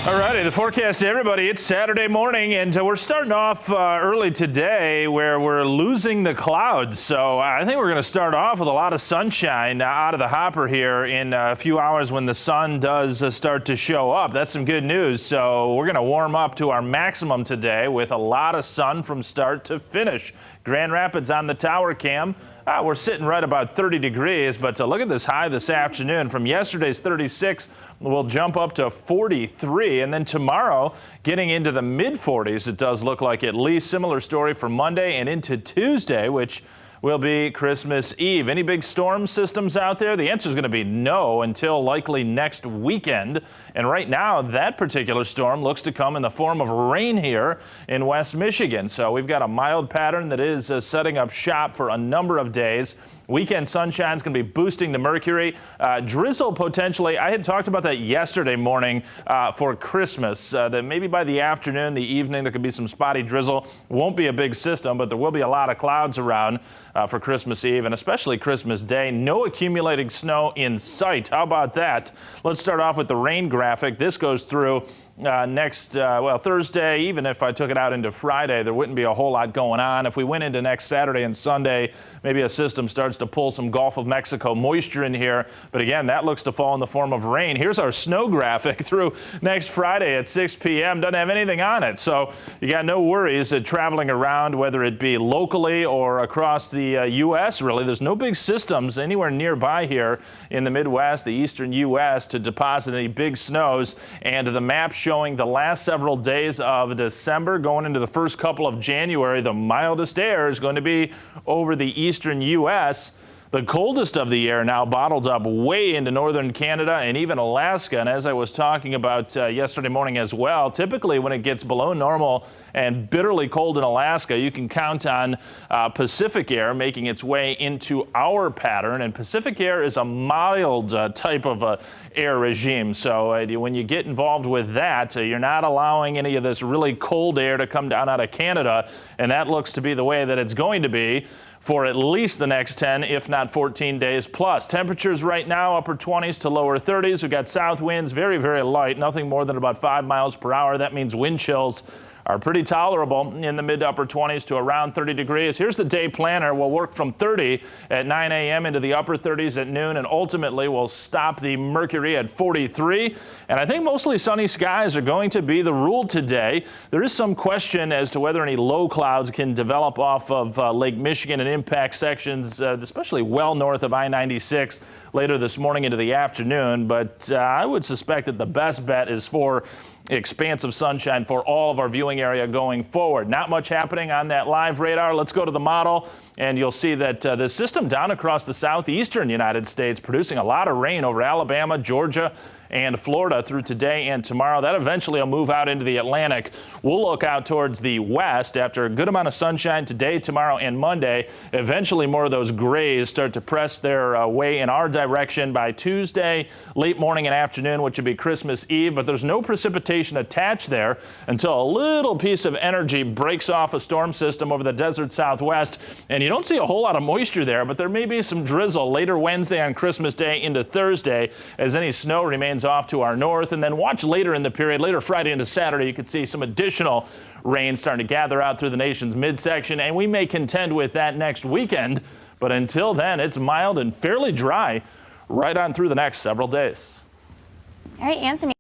All righty, the forecast to everybody. It's Saturday morning, and we're starting off early today where we're losing the clouds. So I think we're going to start off with a lot of sunshine out of the hopper here in a few hours when the sun does start to show up. That's some good news. So we're going to warm up to our maximum today with a lot of sun from start to finish. Grand Rapids on the tower cam. We're sitting right about 30 degrees, but look at this high this afternoon. From yesterday's 36, we'll jump up to 43, and then tomorrow getting into the mid-40s. It does look like at least. Similar story for Monday and into Tuesday, which will be Christmas Eve. Any big storm systems out there? The answer is going to be no until likely next weekend. And right now, that particular storm looks to come in the form of rain here in West Michigan. So we've got a mild pattern that is setting up shop for a number of days. Weekend sunshine is going to be boosting the mercury. Drizzle potentially. I had talked about that yesterday morning for Christmas, that maybe by the afternoon, the evening, there could be some spotty drizzle. Won't be a big system, but there will be a lot of clouds around for Christmas Eve and especially Christmas Day. No accumulating snow in sight. How about that? Let's start off with the rain graphic. This goes through next Thursday. Even if I took it out into Friday, there wouldn't be a whole lot going on. If we went into next Saturday and Sunday, maybe a system starts to pull some Gulf of Mexico moisture in here. But again, that looks to fall in the form of rain. Here's our snow graphic through next Friday at 6 p.m. Doesn't have anything on it. So you got no worries traveling around, whether it be locally or across the U.S. Really, there's no big systems anywhere nearby here in the Midwest, the eastern U.S. to deposit any big snows. And the map showing the last several days of December going into the first couple of January, the mildest air is going to be over the eastern U.S. The coldest of the year now bottled up way into northern Canada and even Alaska. And as I was talking about yesterday morning as well, typically when it gets below normal and bitterly cold in Alaska, you can count on Pacific air making its way into our pattern. And Pacific air is a mild type of air regime. So when you get involved with that, you're not allowing any of this really cold air to come down out of Canada. And that looks to be the way that it's going to be for at least the next 10, if not 14 days plus. Temperatures right now, upper 20s to lower 30s. We've got south winds, very, very light, nothing more than about 5 miles per hour. That means wind chills are pretty tolerable in the mid to upper 20s to around 30 degrees. Here's the day planner. We'll work from 30 at 9 a.m. into the upper 30s at noon, and ultimately we'll stop the mercury at 43. And I think mostly sunny skies are going to be the rule today. There is some question as to whether any low clouds can develop off of Lake Michigan and impact sections, especially well north of I-96 later this morning into the afternoon. But I would suspect that the best bet is for expansive sunshine for all of our viewing area going forward. Not much happening on that live radar. Let's go to the model, and you'll see that the system down across the southeastern United States producing a lot of rain over Alabama, Georgia, and Florida through today and tomorrow. That eventually will move out into the Atlantic. We'll look out towards the west after a good amount of sunshine today, tomorrow, and Monday. Eventually, more of those grays start to press their way in our direction by Tuesday, late morning and afternoon, which would be Christmas Eve. But there's no precipitation attached there until a little piece of energy breaks off a storm system over the desert southwest. And you don't see a whole lot of moisture there, but there may be some drizzle later Wednesday on Christmas Day into Thursday as any snow remains off to our north. And then watch later in the period, later Friday into Saturday, you could see some additional rain starting to gather out through the nation's midsection, and we may contend with that next weekend. But until then, it's mild and fairly dry right on through the next several days. All right, Anthony.